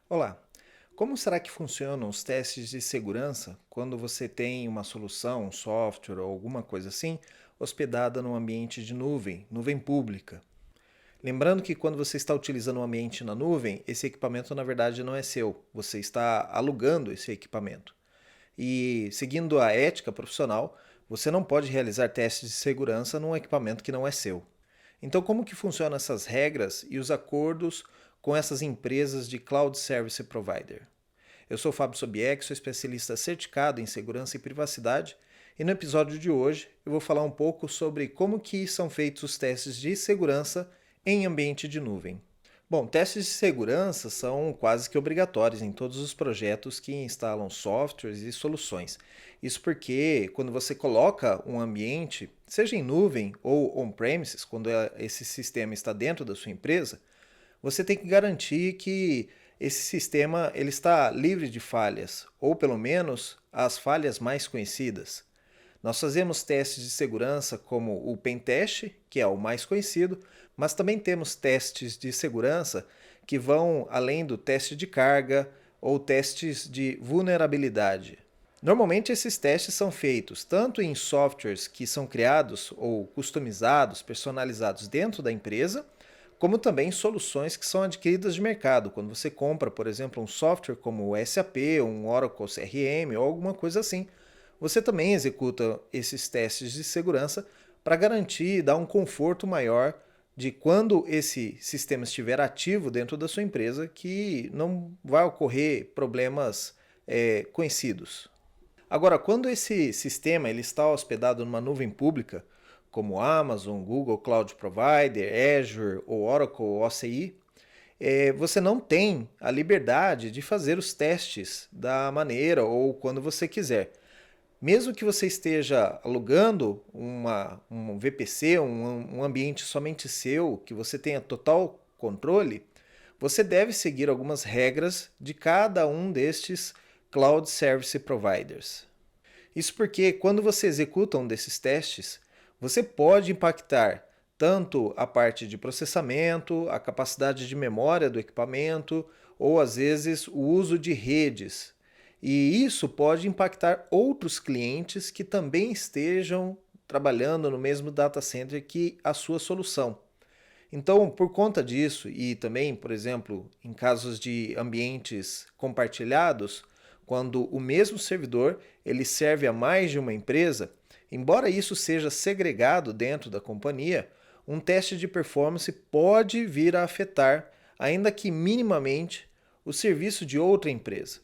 Olá! Como será que funcionam os testes de segurança quando você tem uma solução, um software ou alguma coisa assim, hospedada num ambiente de nuvem, nuvem pública? Lembrando que quando você está utilizando um ambiente na nuvem, esse equipamento na verdade não é seu, você está alugando esse equipamento. E seguindo a ética profissional, você não pode realizar testes de segurança num equipamento que não é seu. Então, como que funcionam essas regras e os acordos com essas empresas de Cloud Service Provider? Eu sou Fábio Sobieck, sou especialista certificado em segurança e privacidade, e no episódio de hoje eu vou falar um pouco sobre como que são feitos os testes de segurança em ambiente de nuvem. Bom, testes de segurança são quase que obrigatórios em todos os projetos que instalam softwares e soluções. Isso porque quando você coloca um ambiente, seja em nuvem ou on-premises, quando esse sistema está dentro da sua empresa, você tem que garantir que esse sistema ele está livre de falhas, ou pelo menos as falhas mais conhecidas. Nós fazemos testes de segurança como o Pentest, que é o mais conhecido, mas também temos testes de segurança que vão além do teste de carga ou testes de vulnerabilidade. Normalmente esses testes são feitos tanto em softwares que são criados ou customizados, personalizados dentro da empresa, como também soluções que são adquiridas de mercado. Quando você compra, por exemplo, um software como o SAP, um Oracle CRM ou alguma coisa assim, você também executa esses testes de segurança para garantir e dar um conforto maior de quando esse sistema estiver ativo dentro da sua empresa, que não vai ocorrer problemas conhecidos. Agora, quando esse sistema ele está hospedado numa nuvem pública, como Amazon, Google Cloud Provider, Azure ou Oracle OCI, você não tem a liberdade de fazer os testes da maneira ou quando você quiser. Mesmo que você esteja alugando um VPC, um ambiente somente seu, que você tenha total controle, você deve seguir algumas regras de cada um destes Cloud Service Providers. Isso porque quando você executa um desses testes, você pode impactar tanto a parte de processamento, a capacidade de memória do equipamento, ou às vezes o uso de redes. E isso pode impactar outros clientes que também estejam trabalhando no mesmo data center que a sua solução. Então, por conta disso, e também, por exemplo, em casos de ambientes compartilhados, quando o mesmo servidor ele serve a mais de uma empresa, embora isso seja segregado dentro da companhia, um teste de performance pode vir a afetar, ainda que minimamente, o serviço de outra empresa.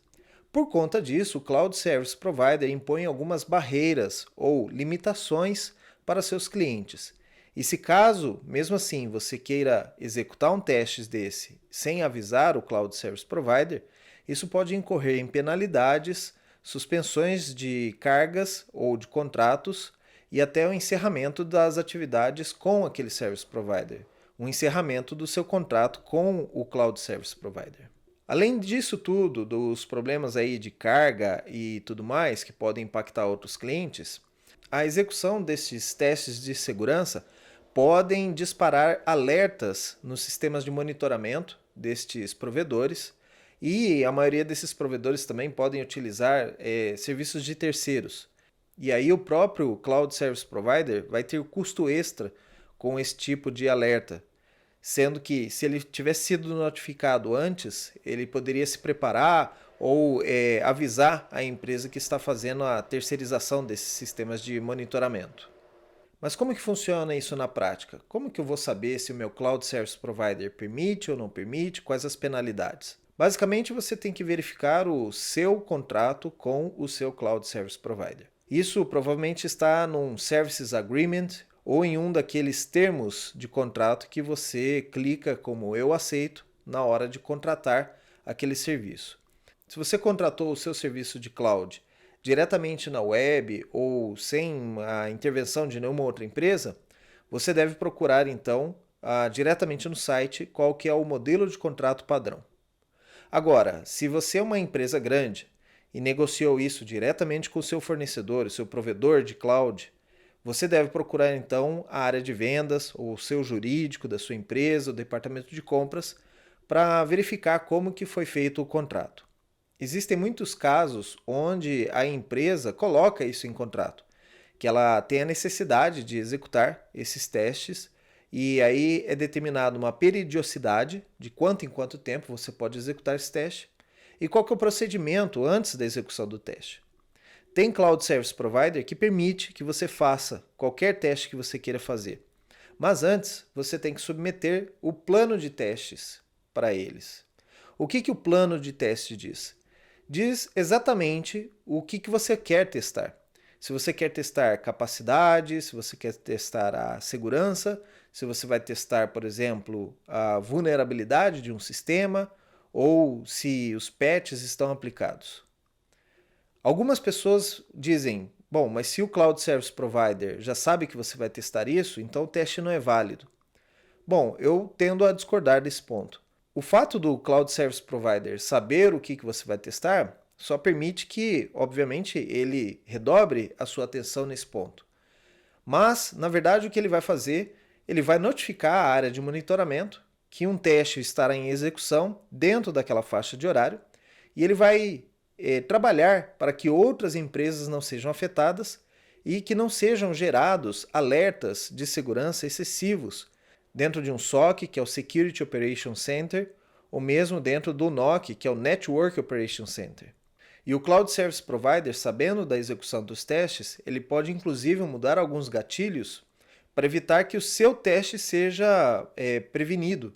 Por conta disso, o Cloud Service Provider impõe algumas barreiras ou limitações para seus clientes. E se caso, mesmo assim, você queira executar um teste desse sem avisar o Cloud Service Provider, isso pode incorrer em penalidades, suspensões de cargas ou de contratos e até o encerramento das atividades com aquele Service Provider, o encerramento do seu contrato com o Cloud Service Provider. Além disso tudo, dos problemas aí de carga e tudo mais que podem impactar outros clientes, a execução desses testes de segurança podem disparar alertas nos sistemas de monitoramento destes provedores e a maioria desses provedores também podem utilizar serviços de terceiros. E aí o próprio Cloud Service Provider vai ter custo extra com esse tipo de alerta, sendo que se ele tivesse sido notificado antes, ele poderia se preparar ou avisar a empresa que está fazendo a terceirização desses sistemas de monitoramento. Mas como que funciona isso na prática? Como que eu vou saber se o meu Cloud Service Provider permite ou não permite? Quais as penalidades? Basicamente, você tem que verificar o seu contrato com o seu Cloud Service Provider. Isso provavelmente está num Services Agreement ou em um daqueles termos de contrato que você clica como eu aceito na hora de contratar aquele serviço. Se você contratou o seu serviço de cloud diretamente na web ou sem a intervenção de nenhuma outra empresa, você deve procurar então diretamente no site qual que é o modelo de contrato padrão. Agora, se você é uma empresa grande e negociou isso diretamente com o seu fornecedor, o seu provedor de cloud, você deve procurar então a área de vendas ou o seu jurídico da sua empresa, o departamento de compras, para verificar como que foi feito o contrato. Existem muitos casos onde a empresa coloca isso em contrato, que ela tem a necessidade de executar esses testes e aí é determinada uma periodicidade de quanto em quanto tempo você pode executar esse teste e qual que é o procedimento antes da execução do teste. Tem Cloud Service Provider que permite que você faça qualquer teste que você queira fazer, mas antes você tem que submeter o plano de testes para eles. O que o plano de teste diz? Diz exatamente o que você quer testar. Se você quer testar capacidade, se você quer testar a segurança, se você vai testar, por exemplo, a vulnerabilidade de um sistema ou se os patches estão aplicados. Algumas pessoas dizem, bom, mas se o Cloud Service Provider já sabe que você vai testar isso, então o teste não é válido. Bom, eu tendo a discordar desse ponto. O fato do Cloud Service Provider saber o que você vai testar só permite que, obviamente, ele redobre a sua atenção nesse ponto. Mas, na verdade, o que ele vai fazer? Ele vai notificar a área de monitoramento que um teste estará em execução dentro daquela faixa de horário e ele vai trabalhar para que outras empresas não sejam afetadas e que não sejam gerados alertas de segurança excessivos dentro de um SOC, que é o Security Operations Center, ou mesmo dentro do NOC, que é o Network Operations Center. E o Cloud Service Provider, sabendo da execução dos testes, ele pode inclusive mudar alguns gatilhos para evitar que o seu teste seja prevenido.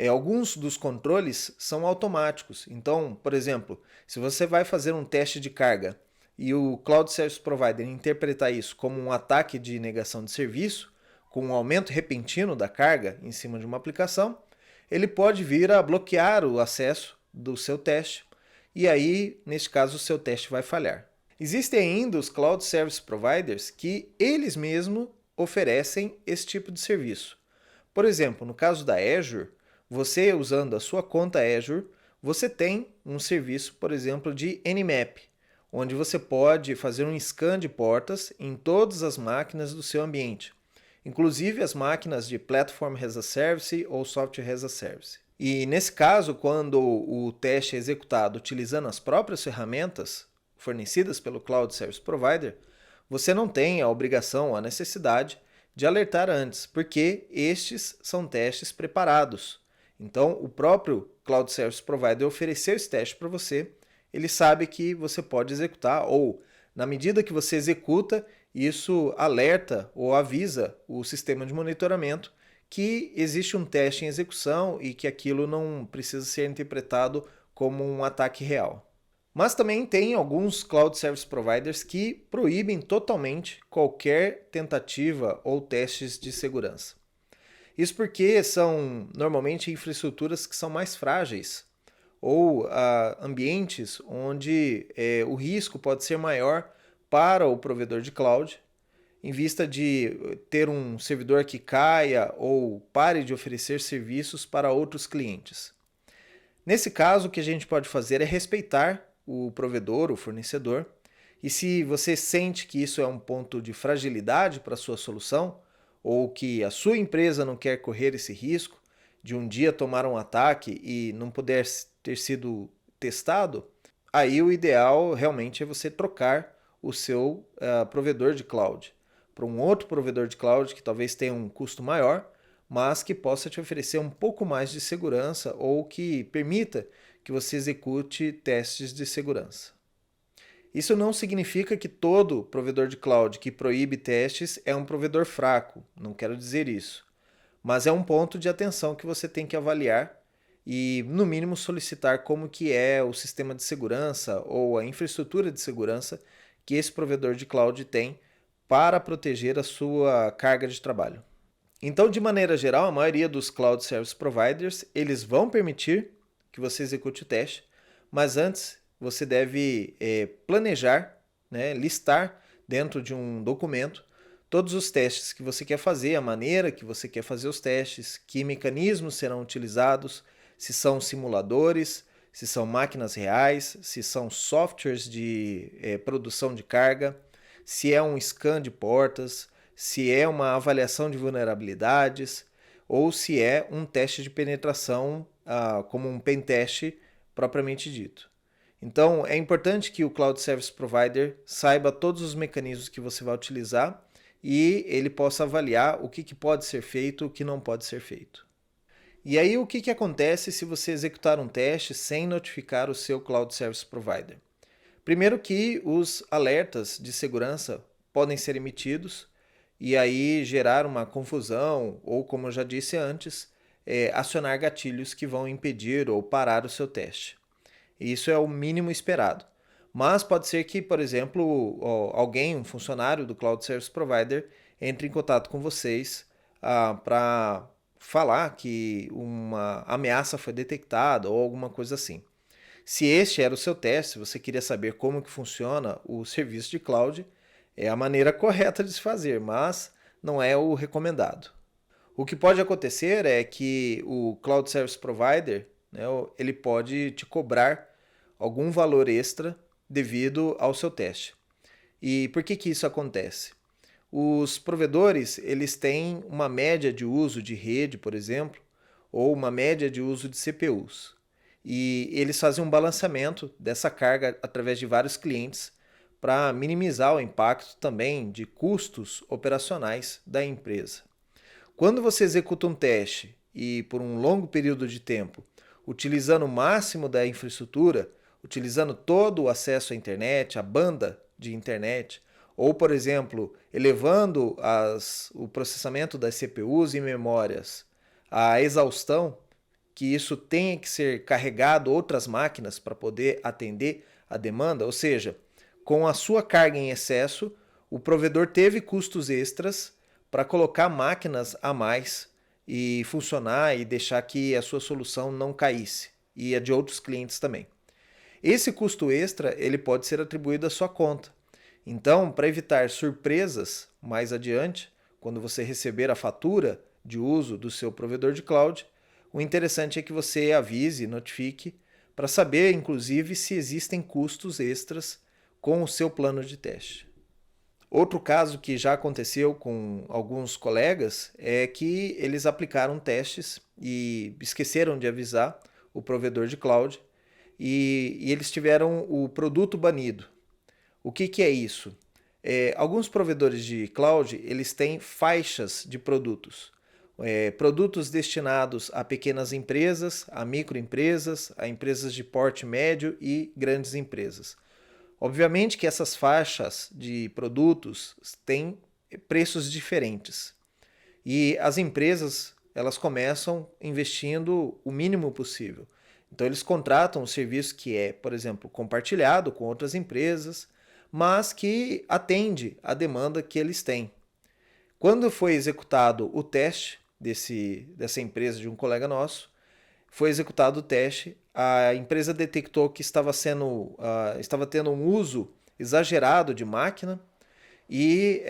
Alguns dos controles são automáticos. Então, por exemplo, se você vai fazer um teste de carga e o Cloud Service Provider interpretar isso como um ataque de negação de serviço, com um aumento repentino da carga em cima de uma aplicação, ele pode vir a bloquear o acesso do seu teste e aí, neste caso, o seu teste vai falhar. Existem ainda os Cloud Service Providers que eles mesmos oferecem esse tipo de serviço. Por exemplo, no caso da Azure, você usando a sua conta Azure, você tem um serviço, por exemplo, de Nmap, onde você pode fazer um scan de portas em todas as máquinas do seu ambiente, inclusive as máquinas de Platform as a Service ou Software as a Service. E nesse caso, quando o teste é executado utilizando as próprias ferramentas fornecidas pelo Cloud Service Provider, você não tem a obrigação, a necessidade de alertar antes, porque estes são testes preparados. Então, o próprio Cloud Service Provider ofereceu esse teste para você, ele sabe que você pode executar, ou na medida que você executa, isso alerta ou avisa o sistema de monitoramento que existe um teste em execução e que aquilo não precisa ser interpretado como um ataque real. Mas também tem alguns Cloud Service Providers que proíbem totalmente qualquer tentativa ou testes de segurança. Isso porque são normalmente infraestruturas que são mais frágeis ou ambientes onde o risco pode ser maior para o provedor de cloud, em vista de ter um servidor que caia ou pare de oferecer serviços para outros clientes. Nesse caso, o que a gente pode fazer é respeitar o provedor, o fornecedor, e se você sente que isso é um ponto de fragilidade para a sua solução, ou que a sua empresa não quer correr esse risco de um dia tomar um ataque e não poder ter sido testado, aí o ideal realmente é você trocar o seu provedor de cloud para um outro provedor de cloud que talvez tenha um custo maior, mas que possa te oferecer um pouco mais de segurança ou que permita que você execute testes de segurança. Isso não significa que todo provedor de cloud que proíbe testes é um provedor fraco, não quero dizer isso. Mas é um ponto de atenção que você tem que avaliar e, no mínimo, solicitar como que é o sistema de segurança ou a infraestrutura de segurança que esse provedor de cloud tem para proteger a sua carga de trabalho. Então, de maneira geral, a maioria dos Cloud Service Providers, eles vão permitir que você execute o teste, mas antes você deve planejar, listar dentro de um documento todos os testes que você quer fazer, a maneira que você quer fazer os testes, que mecanismos serão utilizados, se são simuladores, se são máquinas reais, se são softwares de produção de carga, se é um scan de portas, se é uma avaliação de vulnerabilidades ou se é um teste de penetração como um pen teste propriamente dito. Então, é importante que o Cloud Service Provider saiba todos os mecanismos que você vai utilizar e ele possa avaliar o que pode ser feito e o que não pode ser feito. E aí, o que acontece se você executar um teste sem notificar o seu Cloud Service Provider? Primeiro que os alertas de segurança podem ser emitidos e aí gerar uma confusão ou, como eu já disse antes, acionar gatilhos que vão impedir ou parar o seu teste. Isso é o mínimo esperado. Mas pode ser que, por exemplo, alguém, um funcionário do Cloud Service Provider, entre em contato com vocês para falar que uma ameaça foi detectada ou alguma coisa assim. Se este era o seu teste, você queria saber como que funciona o serviço de cloud, é a maneira correta de se fazer, mas não é o recomendado. O que pode acontecer é que o Cloud Service Provider, né, ele pode te cobrar algum valor extra devido ao seu teste. E por que isso acontece? Os provedores, eles têm uma média de uso de rede, por exemplo, ou uma média de uso de CPUs. E eles fazem um balanceamento dessa carga através de vários clientes para minimizar o impacto também de custos operacionais da empresa. Quando você executa um teste e por um longo período de tempo, utilizando o máximo da infraestrutura, utilizando todo o acesso à internet, a banda de internet, ou, por exemplo, elevando o processamento das CPUs e memórias à exaustão, que isso tenha que ser carregado outras máquinas para poder atender a demanda, ou seja, com a sua carga em excesso, o provedor teve custos extras para colocar máquinas a mais e funcionar e deixar que a sua solução não caísse, e a de outros clientes também. Esse custo extra ele pode ser atribuído à sua conta. Então, para evitar surpresas mais adiante, quando você receber a fatura de uso do seu provedor de cloud, o interessante é que você avise, notifique, para saber, inclusive, se existem custos extras com o seu plano de teste. Outro caso que já aconteceu com alguns colegas é que eles aplicaram testes e esqueceram de avisar o provedor de cloud e eles tiveram o produto banido. O que é isso? Alguns provedores de cloud eles têm faixas de produtos. Produtos destinados a pequenas empresas, a microempresas, a empresas de porte médio e grandes empresas. Obviamente que essas faixas de produtos têm preços diferentes. E as empresas, elas começam investindo o mínimo possível. Então eles contratam um serviço que é, por exemplo, compartilhado com outras empresas, mas que atende à demanda que eles têm. Quando foi executado o teste dessa empresa de um colega nosso, foi executado o teste, a empresa detectou que estava tendo um uso exagerado de máquina e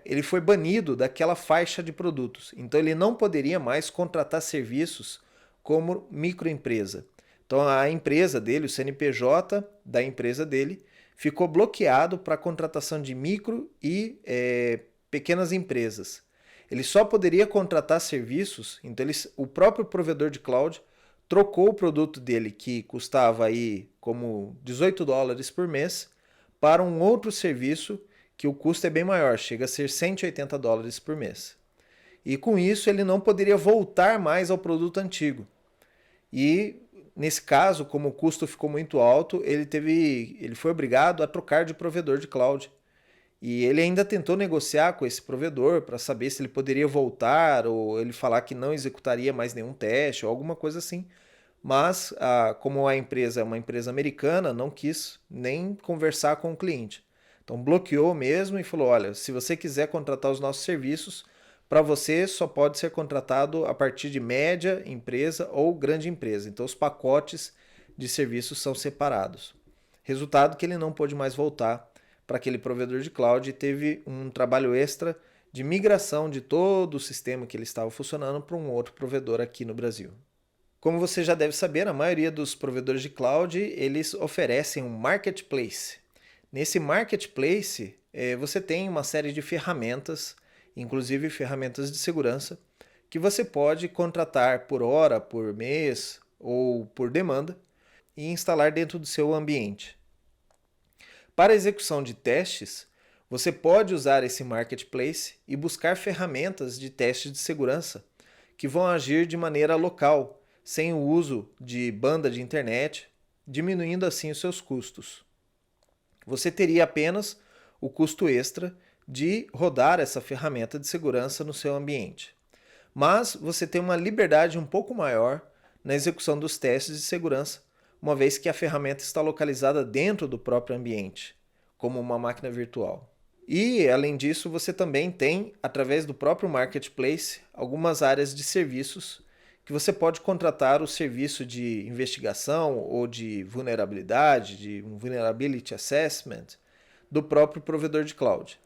ele foi banido daquela faixa de produtos. Então ele não poderia mais contratar serviços como microempresa. Então a empresa dele, o CNPJ da empresa dele, ficou bloqueado para a contratação de micro e pequenas empresas. Ele só poderia contratar serviços, então o próprio provedor de cloud trocou o produto dele, que custava aí como $18 por mês, para um outro serviço que o custo é bem maior, chega a ser $180 por mês. E com isso ele não poderia voltar mais ao produto antigo. E nesse caso, como o custo ficou muito alto, ele foi obrigado a trocar de provedor de cloud. E ele ainda tentou negociar com esse provedor para saber se ele poderia voltar ou ele falar que não executaria mais nenhum teste ou alguma coisa assim. Mas, como a empresa é uma empresa americana, não quis nem conversar com o cliente. Então bloqueou mesmo e falou, olha, se você quiser contratar os nossos serviços, para você só pode ser contratado a partir de média empresa ou grande empresa. Então os pacotes de serviços são separados. Resultado que ele não pôde mais voltar para aquele provedor de cloud e teve um trabalho extra de migração de todo o sistema que ele estava funcionando para um outro provedor aqui no Brasil. Como você já deve saber, a maioria dos provedores de cloud eles oferecem um marketplace. Nesse marketplace, você tem uma série de ferramentas, inclusive ferramentas de segurança, que você pode contratar por hora, por mês, ou por demanda e instalar dentro do seu ambiente. Para a execução de testes, você pode usar esse marketplace e buscar ferramentas de teste de segurança que vão agir de maneira local, sem o uso de banda de internet, diminuindo assim os seus custos. Você teria apenas o custo extra de rodar essa ferramenta de segurança no seu ambiente. Mas você tem uma liberdade um pouco maior na execução dos testes de segurança, uma vez que a ferramenta está localizada dentro do próprio ambiente, como uma máquina virtual. E, além disso, você também tem, através do próprio Marketplace, algumas áreas de serviços que você pode contratar o serviço de investigação ou de vulnerabilidade, de um Vulnerability Assessment, do próprio provedor de cloud.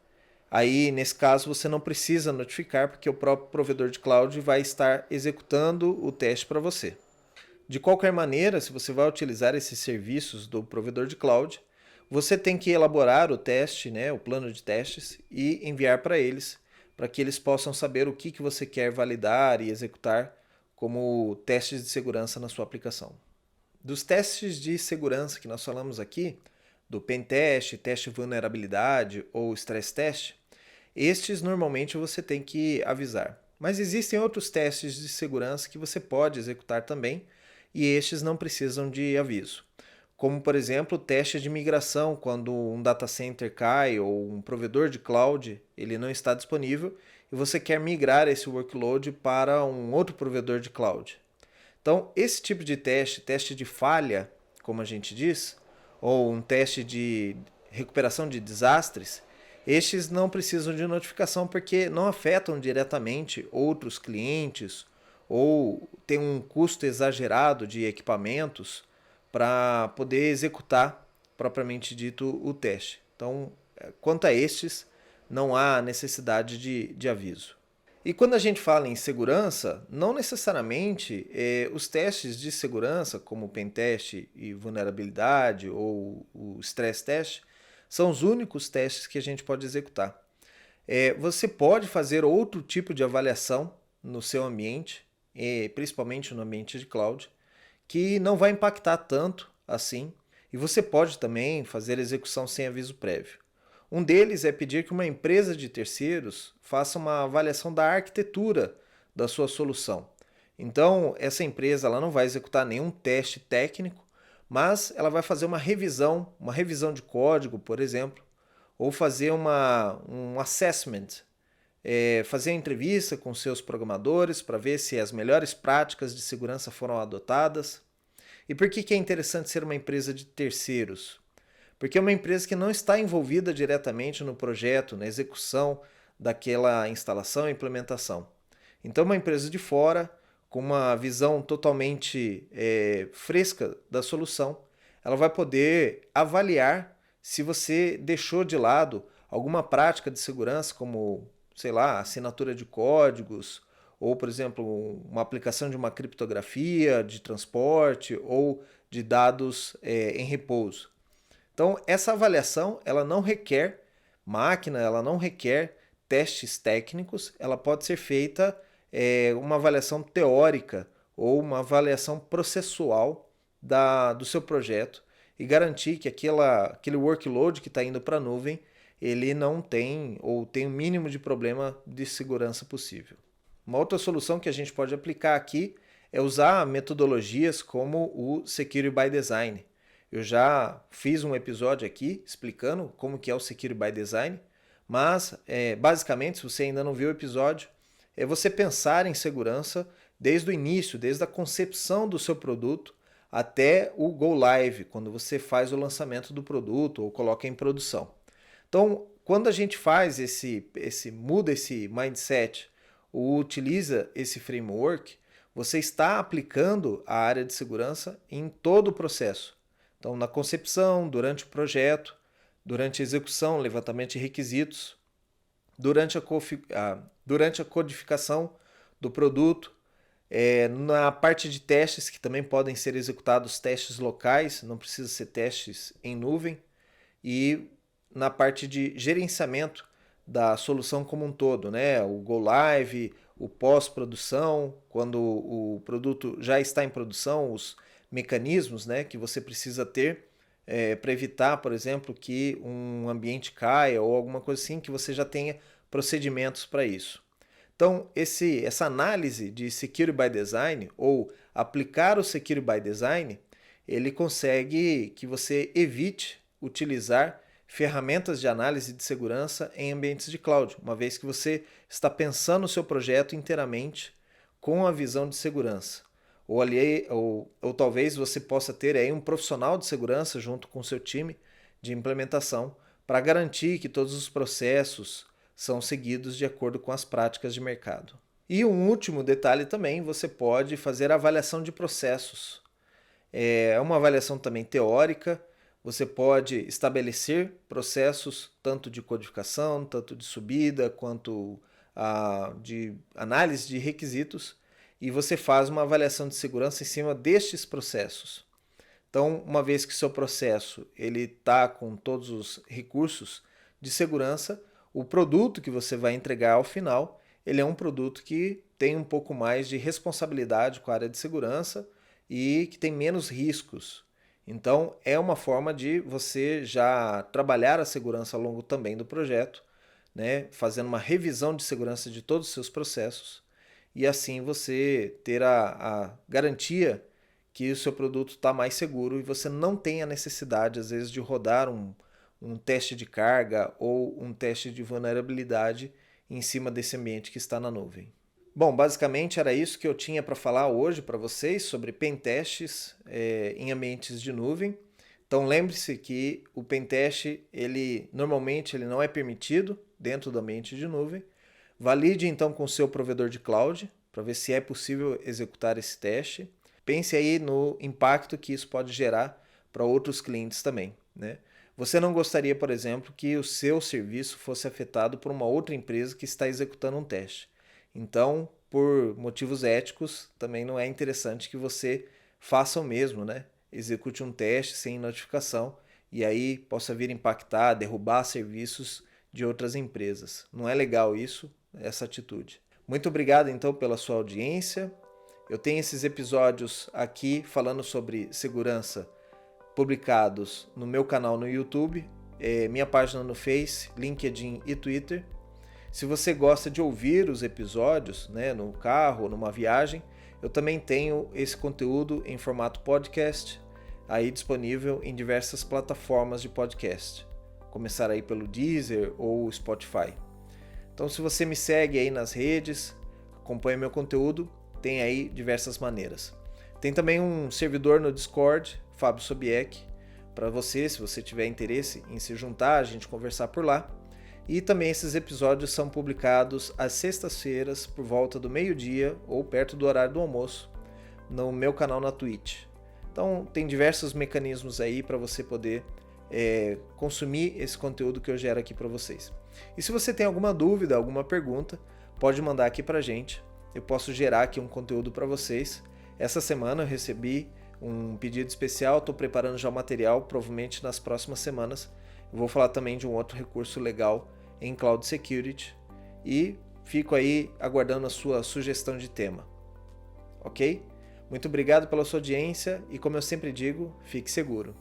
Aí, nesse caso, você não precisa notificar, porque o próprio provedor de cloud vai estar executando o teste para você. De qualquer maneira, se você vai utilizar esses serviços do provedor de cloud, você tem que elaborar o teste, o plano de testes, e enviar para eles, para que eles possam saber o que você quer validar e executar como testes de segurança na sua aplicação. Dos testes de segurança que nós falamos aqui, do pentest, teste de vulnerabilidade ou stress test, estes normalmente você tem que avisar. Mas existem outros testes de segurança que você pode executar também, e estes não precisam de aviso. Como, por exemplo, o teste de migração, quando um data center cai ou um provedor de cloud ele não está disponível e você quer migrar esse workload para um outro provedor de cloud. Então, esse tipo de teste de falha, como a gente diz, ou um teste de recuperação de desastres, estes não precisam de notificação porque não afetam diretamente outros clientes ou tem um custo exagerado de equipamentos para poder executar, propriamente dito, o teste. Então, quanto a estes, não há necessidade de aviso. E quando a gente fala em segurança, não necessariamente os testes de segurança, como o pentest e vulnerabilidade ou o stress test, são os únicos testes que a gente pode executar. Você pode fazer outro tipo de avaliação no seu ambiente, principalmente no ambiente de cloud, que não vai impactar tanto assim, e você pode também fazer execução sem aviso prévio. Um deles é pedir que uma empresa de terceiros faça uma avaliação da arquitetura da sua solução. Então, essa empresa ela não vai executar nenhum teste técnico, mas ela vai fazer uma revisão de código, por exemplo, ou fazer um assessment, fazer uma entrevista com seus programadores para ver se as melhores práticas de segurança foram adotadas. E por que é interessante ser uma empresa de terceiros? Porque é uma empresa que não está envolvida diretamente no projeto, na execução daquela instalação e implementação. Então, uma empresa de fora, com uma visão totalmente fresca da solução, ela vai poder avaliar se você deixou de lado alguma prática de segurança, como, sei lá, assinatura de códigos, ou, por exemplo, uma aplicação de uma criptografia de transporte ou de dados em repouso. Então, essa avaliação ela não requer máquina, ela não requer testes técnicos, ela pode ser feita uma avaliação teórica ou uma avaliação processual do seu projeto e garantir que aquele workload que está indo para a nuvem ele não tem ou tem o mínimo de problema de segurança possível. Uma outra solução que a gente pode aplicar aqui é usar metodologias como o Security by Design. Eu já fiz um episódio aqui explicando como que é o Security by Design, mas basicamente, se você ainda não viu o episódio, é você pensar em segurança desde o início, desde a concepção do seu produto até o Go Live, quando você faz o lançamento do produto ou coloca em produção. Então, quando a gente faz muda esse mindset ou utiliza esse framework, você está aplicando a área de segurança em todo o processo. Então, na concepção, durante o projeto, durante a execução, levantamento de requisitos, durante a codificação do produto, na parte de testes, que também podem ser executados testes locais, não precisa ser testes em nuvem, e na parte de gerenciamento da solução como um todo, o Go Live, o pós-produção, quando o produto já está em produção, os mecanismos, né, que você precisa ter para evitar, por exemplo, que um ambiente caia ou alguma coisa assim, que você já tenha procedimentos para isso. Então, essa análise de Security by Design, ou aplicar o Security by Design, ele consegue que você evite utilizar ferramentas de análise de segurança em ambientes de cloud, uma vez que você está pensando o seu projeto inteiramente com a visão de segurança. Ou talvez você possa ter aí um profissional de segurança junto com o seu time de implementação para garantir que todos os processos são seguidos de acordo com as práticas de mercado. E um último detalhe também, você pode fazer avaliação de processos. É uma avaliação também teórica, você pode estabelecer processos tanto de codificação, tanto de subida, quanto de análise de requisitos, e você faz uma avaliação de segurança em cima destes processos. Então, uma vez que seu processo está com todos os recursos de segurança, o produto que você vai entregar ao final, ele é um produto que tem um pouco mais de responsabilidade com a área de segurança e que tem menos riscos. Então, é uma forma de você já trabalhar a segurança ao longo também do projeto, né, fazendo uma revisão de segurança de todos os seus processos, e assim você ter a garantia que o seu produto está mais seguro e você não tem a necessidade, às vezes, de rodar um teste de carga ou um teste de vulnerabilidade em cima desse ambiente que está na nuvem. Bom, basicamente era isso que eu tinha para falar hoje para vocês sobre pentests em ambientes de nuvem. Então lembre-se que o pentest, normalmente ele não é permitido dentro do ambiente de nuvem. Valide então com o seu provedor de cloud para ver se é possível executar esse teste. Pense aí no impacto que isso pode gerar para outros clientes também, né? Você não gostaria, por exemplo, que o seu serviço fosse afetado por uma outra empresa que está executando um teste. Então, por motivos éticos, também não é interessante que você faça o mesmo, né? Execute um teste sem notificação e aí possa vir impactar, derrubar serviços de outras empresas. Não é legal isso, essa atitude. Muito obrigado então pela sua audiência. Eu tenho esses episódios aqui falando sobre segurança publicados no meu canal no YouTube, minha página no Face, LinkedIn e Twitter. Se você gosta de ouvir os episódios, né, no carro, numa viagem, eu também tenho esse conteúdo em formato podcast, aí disponível em diversas plataformas de podcast. Começar aí pelo Deezer ou Spotify. Então, se você me segue aí nas redes, acompanha meu conteúdo, tem aí diversas maneiras. Tem também um servidor no Discord, Fábio Sobieck, para você, se você tiver interesse em se juntar, a gente conversar por lá. E também esses episódios são publicados às sextas-feiras, por volta do meio-dia ou perto do horário do almoço, no meu canal na Twitch. Então, tem diversos mecanismos aí para você poder consumir esse conteúdo que eu gero aqui para vocês. E se você tem alguma dúvida, alguma pergunta, pode mandar aqui para a gente. Eu posso gerar aqui um conteúdo para vocês. Essa semana eu recebi um pedido especial, estou preparando já o material, provavelmente nas próximas semanas. Eu vou falar também de um outro recurso legal em Cloud Security e fico aí aguardando a sua sugestão de tema. Ok? Muito obrigado pela sua audiência e, como eu sempre digo, fique seguro.